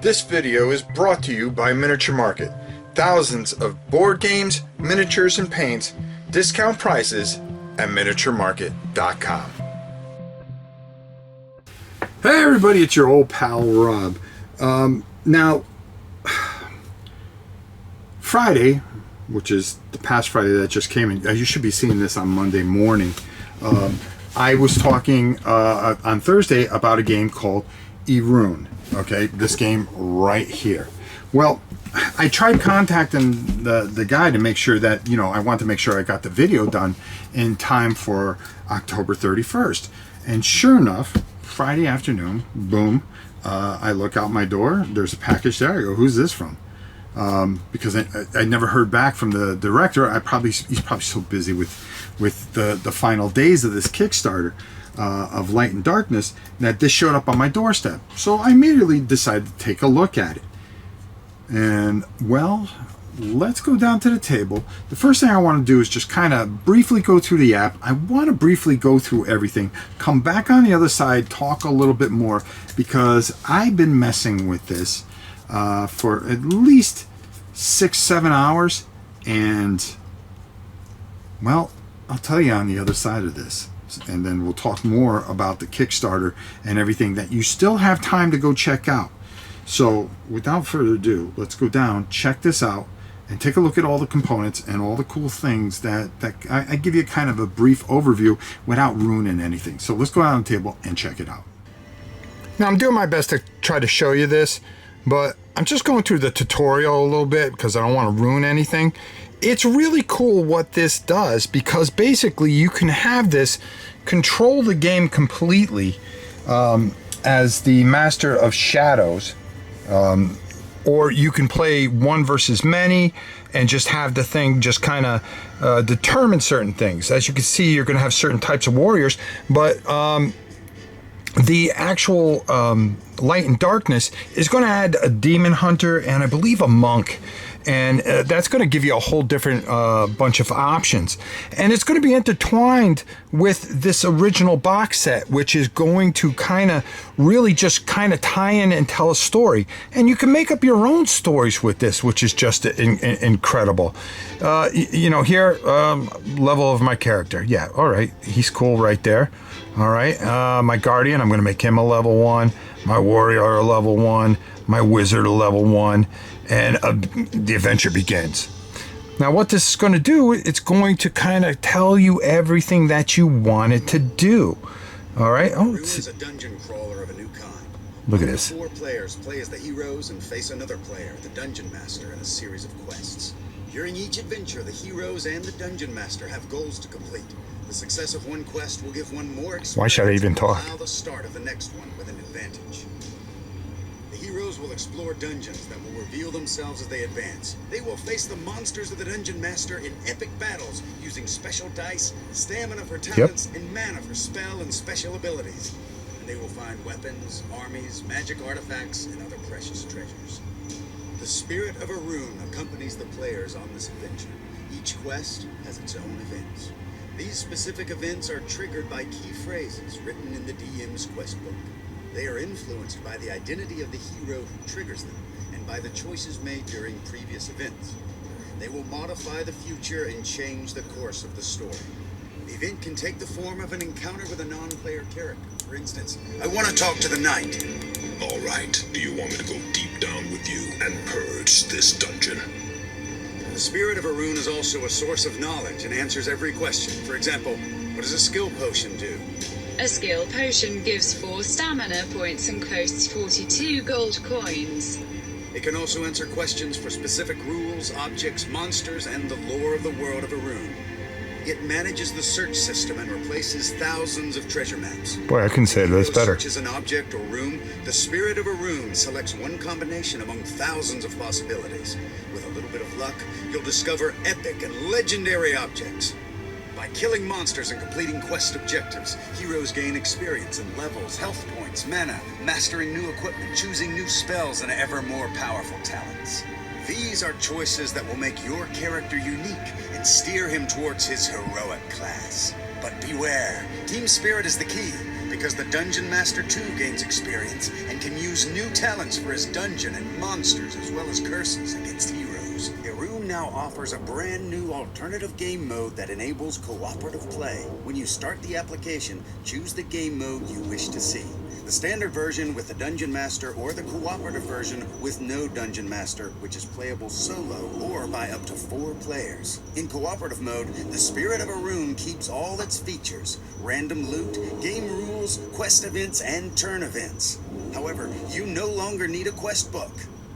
This video is brought to you by Miniature Market. Thousands of board games, miniatures, and paints, discount prices at miniaturemarket.com. Hey everybody, it's your old pal Rob. Now, Friday, which is the past Friday that just came in, you should be seeing this on Monday morning. I was talking on Thursday about a game called Erune. Okay, this game right here. Well, I tried contacting the guy to make sure that, I want to make sure I got the video done in time for October 31st. And sure enough, Friday afternoon, boom, I look out my door, there's a package there. I go, who's this from? Because I never heard back from the director. He's probably so busy with the final days of this Kickstarter of Light and Darkness that this showed up on my doorstep. So I immediately decided to take a look at it. And well, let's go down to the table. The first thing I want to do is just kind of briefly go through the app. I want to briefly go through everything, come back on the other side, talk a little bit more, because I've been messing with this for at least 6-7 hours, and well, I'll tell you on the other side of this, and then we'll talk more about the Kickstarter and everything that you still have time to go check out. So without further ado, let's go down, check this out, and take a look at all the components and all the cool things that I give you kind of a brief overview without ruining anything. So let's go out on the table and check it out. Now I'm doing my best to try to show you this, but I'm just going through the tutorial a little bit because I don't want to ruin anything. It's really cool what this does, because basically you can have this control the game completely as the Master of Shadows, or you can play one versus many and just have the thing just kind of determine certain things. As you can see, you're going to have certain types of warriors, but the actual Light and Darkness is going to add a demon hunter and I believe a monk, and that's going to give you a whole different bunch of options, and it's going to be intertwined with this original box set, which is going to kind of really just kind of tie in and tell a story, and you can make up your own stories with this, which is just incredible. Here, level of my character, yeah, all right, he's cool right there. All right, my guardian, I'm going to make him a level 1, my warrior a level 1, my wizard a level 1, and the adventure begins. Now what this is going to do, it's going to kind of tell you everything that you wanted to do. All right. Oh, it's is a dungeon crawler of a new kind. Look at this. 4 players play as the heroes and face another player, the dungeon master, in a series of quests. During each adventure, the heroes and the dungeon master have goals to complete. The success of one quest will give one more experience. Why should I even talk? Allow the start of the next one with an advantage. The heroes will explore dungeons that will reveal themselves as they advance. They will face the monsters of the dungeon master in epic battles using special dice, stamina for talents, and mana for spell and special abilities. And they will find weapons, armies, magic artifacts, and other precious treasures. The spirit of Erun accompanies the players on this adventure. Each quest has its own events. These specific events are triggered by key phrases written in the DM's quest book. They are influenced by the identity of the hero who triggers them, and by the choices made during previous events. They will modify the future and change the course of the story. The event can take the form of an encounter with a non-player character. For instance, I want to talk to the knight. All right, do you want me to go deep down with you and purge this dungeon? The spirit of Erune is also a source of knowledge and answers every question. For example, what does a skill potion do? A skill potion gives 4 stamina points and costs 42 gold coins. It can also answer questions for specific rules, objects, monsters, and the lore of the world of Erune. It manages the search system and replaces thousands of treasure maps. Boy, I can say this better. Searches an object or room, the spirit of Erune selects one combination among thousands of possibilities. With a little bit of luck, you'll discover epic and legendary objects. By killing monsters and completing quest objectives, heroes gain experience and levels, health points, mana, mastering new equipment, choosing new spells, and ever more powerful talents. These are choices that will make your character unique and steer him towards his heroic class. But beware, team spirit is the key. because the Dungeon Master too gains experience and can use new talents for his dungeon and monsters as well as curses against heroes. Erune now offers a brand new alternative game mode that enables cooperative play. When you start the application, choose the game mode you wish to see. The standard version with the Dungeon Master or the cooperative version with no Dungeon Master, which is playable solo or by up to 4 players. In cooperative mode, the Spirit of Erun keeps all its features: random loot, game rules, quest events, and turn events. However, you no longer need a quest book.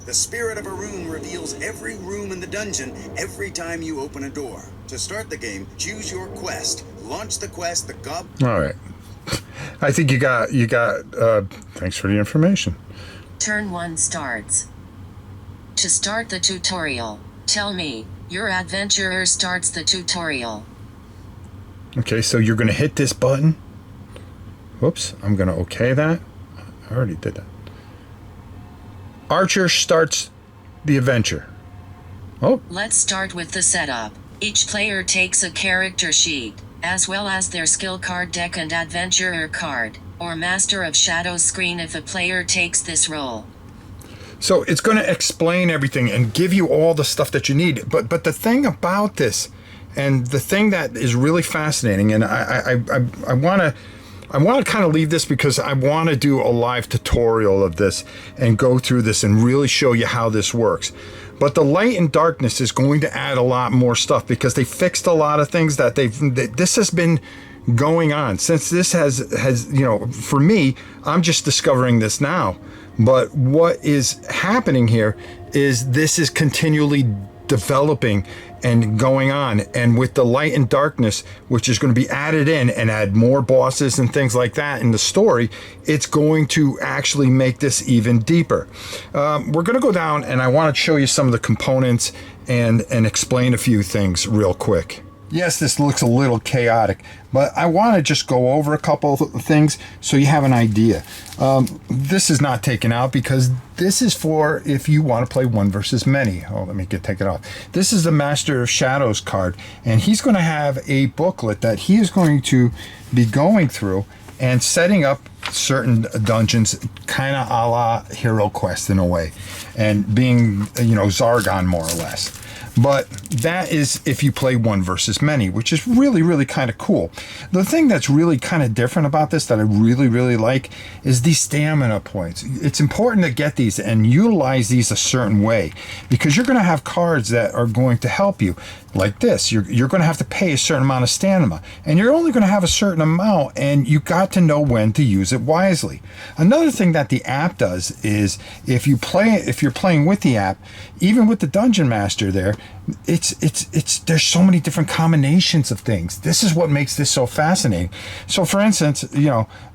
The Spirit of Erun reveals every room in the dungeon every time you open a door. To start the game, choose your quest. Launch the quest, the All right. I think you got, thanks for the information. Turn 1 starts. To start the tutorial, tell me, your adventurer starts the tutorial. Okay, so you're going to hit this button. Whoops, I'm going to okay that. I already did that. Archer starts the adventure. Oh. Let's start with the setup. Each player takes a character sheet, as well as their skill card deck and adventurer card, or Master of Shadows screen if a player takes this role. So it's going to explain everything and give you all the stuff that you need. But the thing about this, and the thing that is really fascinating, and I want to kind of leave this because I want to do a live tutorial of this and go through this and really show you how this works. But the light and darkness is going to add a lot more stuff because they fixed a lot of things that this has been going on since this has for me, I'm just discovering this now. But what is happening here is this is continually developing and going on, and with the light and darkness, which is going to be added in and add more bosses and things like that in the story, it's going to actually make this even deeper. We're going to go down and I want to show you some of the components and explain a few things real quick. Yes, this looks a little chaotic, but I want to just go over a couple of things so you have an idea. This is not taken out because this is for if you want to play one versus many. Oh, let me take it off. This is the Master of Shadows card, and he's going to have a booklet that he is going to be going through and setting up certain dungeons, kind of a la Hero Quest in a way, and being, Zargon more or less. But that is if you play one versus many, which is really, really kind of cool. The thing that's really kind of different about this that I really, really like is these stamina points. It's important to get these and utilize these a certain way because you're going to have cards that are going to help you. Like this, you're going to have to pay a certain amount of stamina, and you're only going to have a certain amount, and you got to know when to use it wisely. Another thing that the app does is if you're playing with the app, even with the Dungeon Master there, there's so many different combinations of things. This is what makes this so fascinating. So for instance,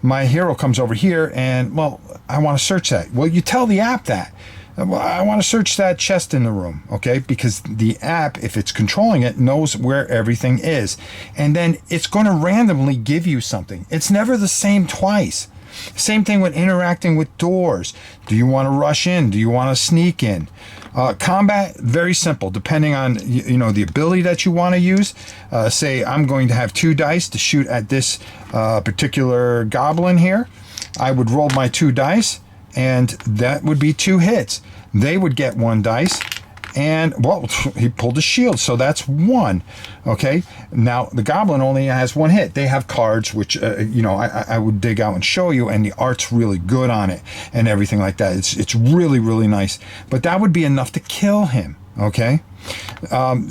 my hero comes over here and, well, I want to search that. Well, you tell the app that. Well, I want to search that chest in the room, okay? Because the app, if it's controlling it, knows where everything is. And then it's going to randomly give you something. It's never the same twice. Same thing with interacting with doors. Do you want to rush in? Do you want to sneak in? Combat, very simple, depending on the ability that you want to use. Say I'm going to have 2 dice to shoot at this particular goblin here. I would roll my 2 dice, and that would be 2 hits. They would get 1 dice, and well, he pulled a shield, so that's 1. Okay, now the goblin only has 1 hit. They have cards which I would dig out and show you, and the art's really good on it and everything like that. It's really, really nice, but that would be enough to kill him. Okay,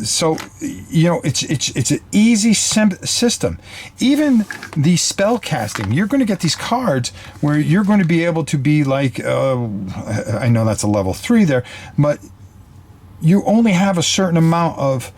so it's an easy system. Even the spell casting, you're going to get these cards where you're going to be able to be like I know that's a level 3 there, but you only have a certain amount of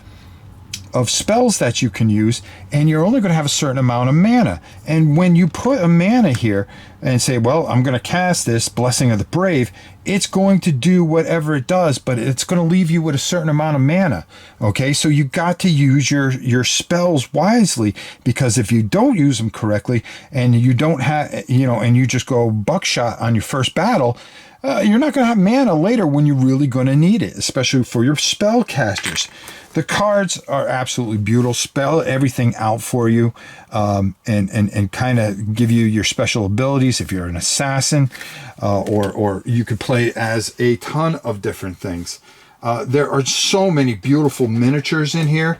spells that you can use, and you're only going to have a certain amount of mana. And when you put a mana here and say, well, I'm going to cast this Blessing of the Brave, it's going to do whatever it does, but it's going to leave you with a certain amount of mana. Okay, so you got to use your spells wisely, because if you don't use them correctly and you don't have, and you just go buckshot on your first battle, you're not going to have mana later when you're really going to need it, especially for your spellcasters. The cards are absolutely beautiful. Spell everything out for you, and kind of give you your special abilities if you're an assassin, or you could play as a ton of different things. There are so many beautiful miniatures in here.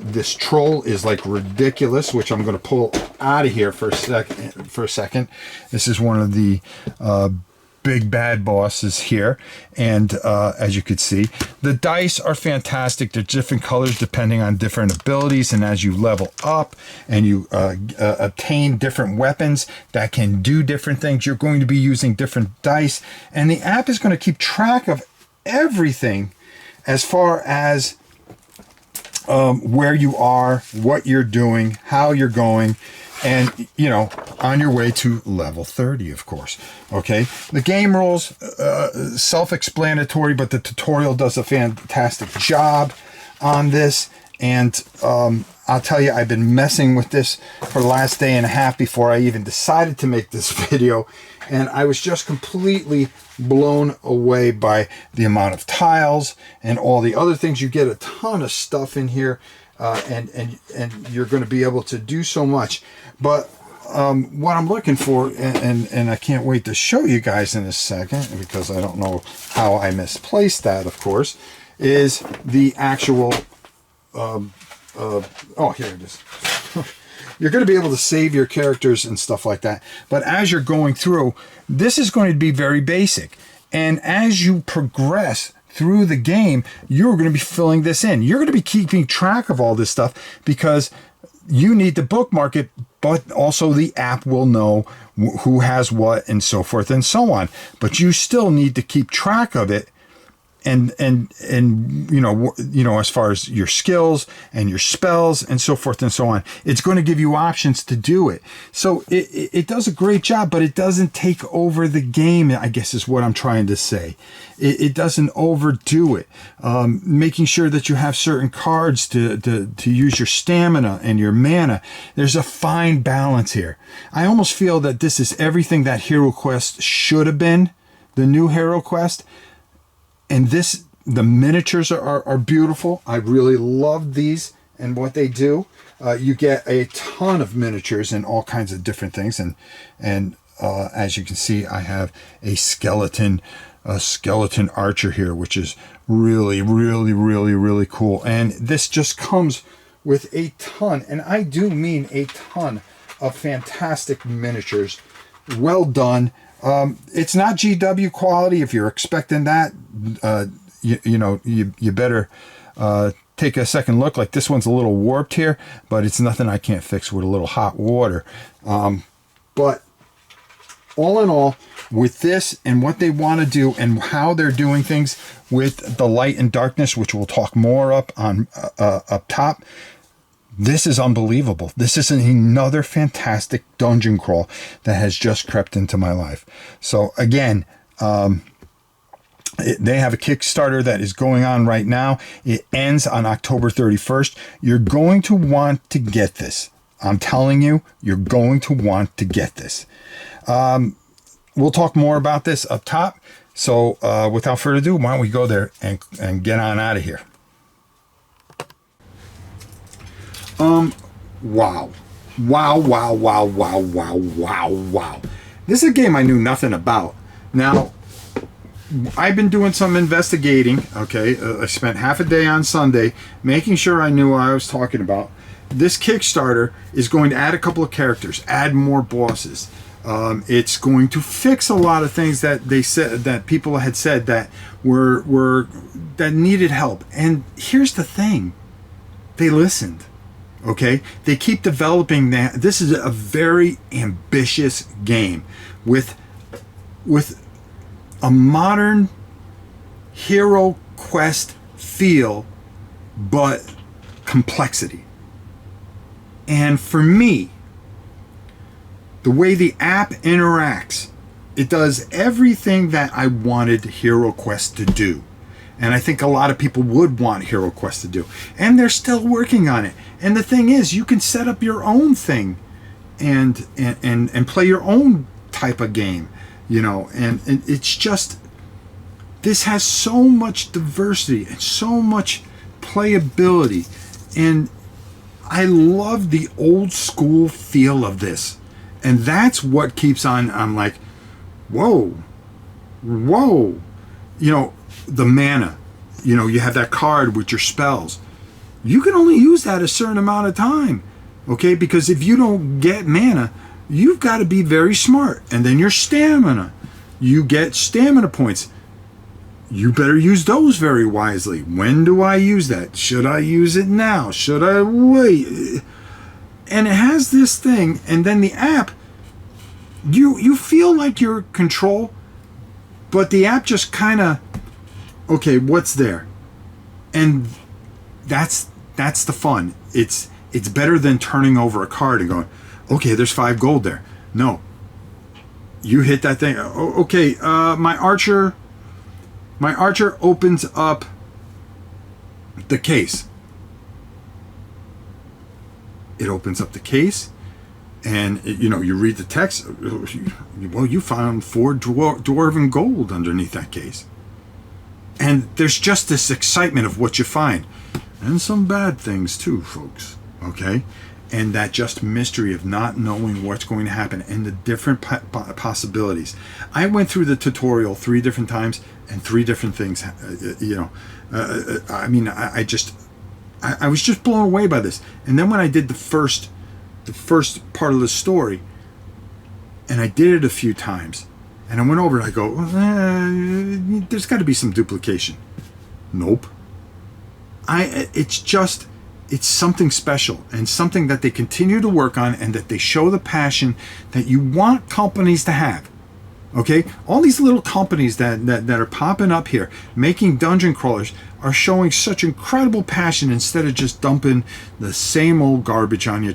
This troll is like ridiculous, which I'm going to pull out of here for a second. This is one of the big bad bosses here, and as you could see, the dice are fantastic. They're different colors depending on different abilities, and as you level up and you obtain different weapons that can do different things, you're going to be using different dice, and the app is going to keep track of everything as far as where you are, what you're doing, how you're going, and, you know, on your way to level 30, of course. Okay, the game rules, self-explanatory, but the tutorial does a fantastic job on this. And I'll tell you, I've been messing with this for the last day and a half before I even decided to make this video. And I was just completely blown away by the amount of tiles and all the other things. You get a ton of stuff in here, and you're going to be able to do so much. But what I'm looking for, and I can't wait to show you guys in a second, because I don't know how I misplaced that, of course, is the actual... oh, here it is. You're going to be able to save your characters and stuff like that. But as you're going through, this is going to be very basic. And as you progress through the game, you're going to be filling this in. You're going to be keeping track of all this stuff, because you need to bookmark it, but also the app will know who has what and so forth and so on. But you still need to keep track of it. And you know, as far as your skills and your spells and so forth and so on, it's going to give you options to do it. So it does a great job, but it doesn't take over the game, I guess is what I'm trying to say. It doesn't overdo it. Making sure that you have certain cards to use your stamina and your mana. There's a fine balance here. I almost feel that this is everything that Hero Quest should have been, the new Hero Quest. And the miniatures are beautiful. I really love these and what they do. You get a ton of miniatures and all kinds of different things. And as you can see, I have a skeleton archer here, which is really, really, really, really cool. And this just comes with a ton, and I do mean a ton, of fantastic miniatures. Well done. It's not GW quality. If you're expecting that, you better take a second look. Like, this one's a little warped here, but it's nothing I can't fix with a little hot water. But all in all, with this and what they want to do and how they're doing things with the light and darkness, which we'll talk more up top, this is unbelievable. This is another fantastic dungeon crawl that has just crept into my life. So again, they have a Kickstarter that is going on right now. It ends on October 31st. You're going to want to get this. I'm telling you, you're going to want to get this. We'll talk more about this up top. So without further ado, why don't we go there and get on out of here. Wow. This is a game I knew nothing about. Now, I've been doing some investigating, okay? I spent half a day on Sunday making sure I knew what I was talking about. This Kickstarter is going to add a couple of characters, add more bosses. It's going to fix a lot of things that they said, that people had said that that needed help. And here's the thing. They listened. Okay, they keep developing that. This is a very ambitious game with a modern Hero Quest feel, but complexity. And for me, the way the app interacts, it does everything that I wanted Hero Quest to do. And I think a lot of people would want Hero Quest to do. And they're still working on it. And the thing is, you can set up your own thing and play your own type of game. and it's just, this has so much diversity and so much playability, and I love the old school feel of this, and that's what keeps on. I'm like, whoa, the mana, you have that card with your spells. You can only use that a certain amount of time, okay? Because if you don't get mana, you've got to be very smart. And then your stamina, you get stamina points. You better use those very wisely. When do I use that? Should I use it now? Should I wait? And it has this thing, and then the app, you feel like you're in control, but the app just kind of, okay, what's there? And that's the fun. It's better than turning over a card and going, okay, there's 5 gold there. No, you hit that thing. Okay, my archer opens up the case. It opens up the case, and you read the text. Well, you found 4 dwarven gold underneath that case. And there's just this excitement of what you find. And some bad things too, folks. Okay? And that just mystery of not knowing what's going to happen and the different possibilities. I went through the tutorial 3 different times and 3 different things. I was just blown away by this. And then when I did the first part of the story, and I did it a few times, and I went over and I go, there's got to be some duplication. Nope. It's something special, and something that they continue to work on, and that they show the passion that you want companies to have. Okay? All these little companies that are popping up here, making dungeon crawlers, are showing such incredible passion instead of just dumping the same old garbage on you.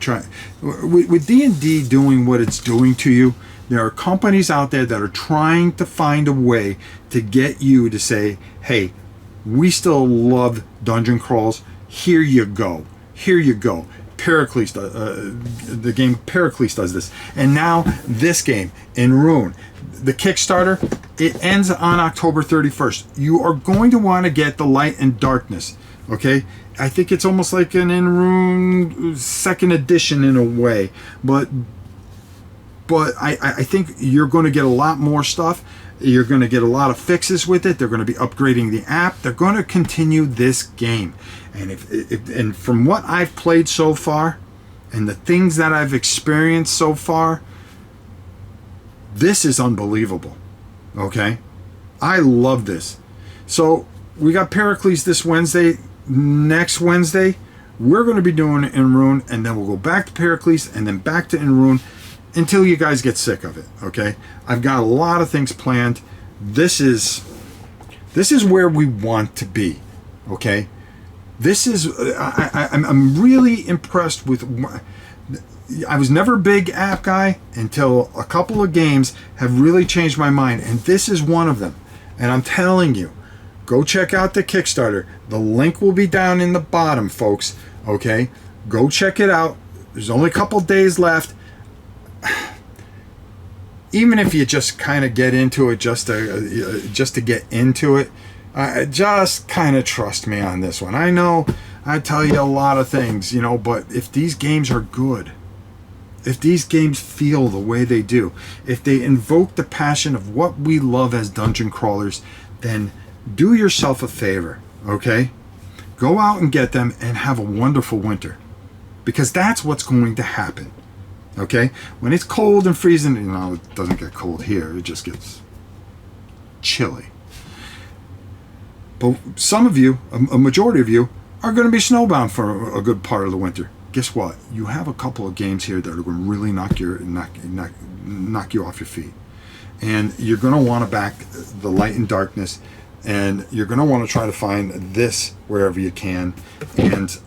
With D&D doing what it's doing to you, there are companies out there that are trying to find a way to get you to say, hey, we still love dungeon crawls. Here you go. Pericles, the game Pericles does this. And now this game, Erune, the Kickstarter, it ends on October 31st. You are going to want to get the Light and Darkness, okay? I think it's almost like an Erune second edition in a way, but I think you're going to get a lot more stuff. You're going to get a lot of fixes with it. They're going to be upgrading the app. They're going to continue this game. And and from what I've played so far, and the things that I've experienced so far, this is unbelievable. Okay? I love this. So we got Pericles this Wednesday. Next Wednesday, we're going to be doing Erune, and then we'll go back to Pericles, and then back to Erune, until you guys get sick of it. Okay? I've got a lot of things planned. This is where we want to be. Okay? This is I'm really impressed with. I was never a big app guy until a couple of games have really changed my mind, and this is one of them. And I'm telling you, go check out the Kickstarter. The link will be down in the bottom, folks. Okay? Go check it out. There's only a couple days left. Even if you just kind of get into it, just to get into it, just kind of trust me on this one. I know I tell you a lot of things, but if these games are good, if these games feel the way they do, if they invoke the passion of what we love as dungeon crawlers, then do yourself a favor, okay? Go out and get them and have a wonderful winter, because that's what's going to happen. Okay, when it's cold and freezing, it doesn't get cold here, it just gets chilly. But some of you, a majority of you, are going to be snowbound for a good part of the winter. Guess what? You have a couple of games here that are going to really knock you off your feet. And you're going to want to back the Light and Darkness, and you're going to want to try to find this wherever you can. And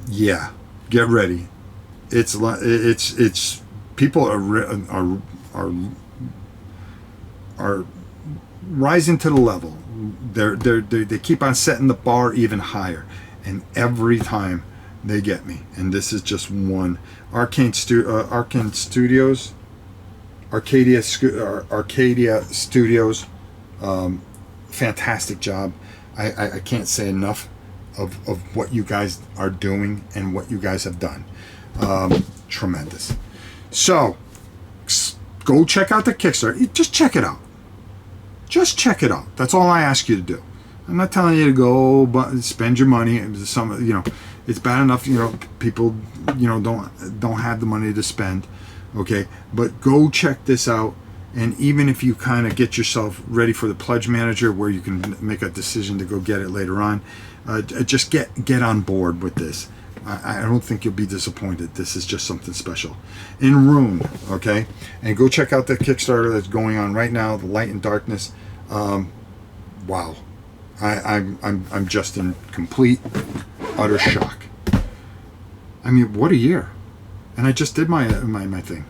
yeah, get ready. It's people are rising to the level. They keep on setting the bar even higher, and every time they get me. And this is just one. Arcane Studios. Arcadia Studios, fantastic job. I can't say enough of what you guys are doing and what you guys have done. Tremendous. So go check out the Kickstarter. Just check it out. Just check it out. That's all I ask you to do. I'm not telling you to go spend your money. It's bad enough, people, don't have the money to spend. Okay, but go check this out. And even if you kind of get yourself ready for the pledge manager, where you can make a decision to go get it later on, just get on board with this. I don't think you'll be disappointed. This is just something special. Erune, okay, and go check out the Kickstarter that's going on right now, The Light and Darkness. Wow, I'm just in complete utter shock. I mean, what a year! And I just did my thing.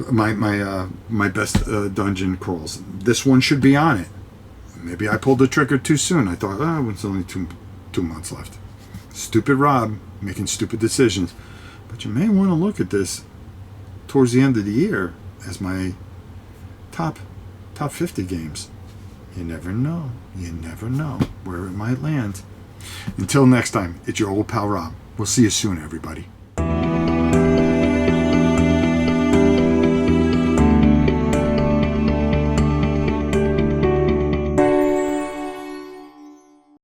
My best dungeon crawls. This one should be on it. Maybe I pulled the trigger too soon. I thought, it's only two months left. Stupid Rob making stupid decisions. But you may want to look at this towards the end of the year as my top 50 games. You never know. You never know where it might land. Until next time, it's your old pal Rob. We'll see you soon, everybody.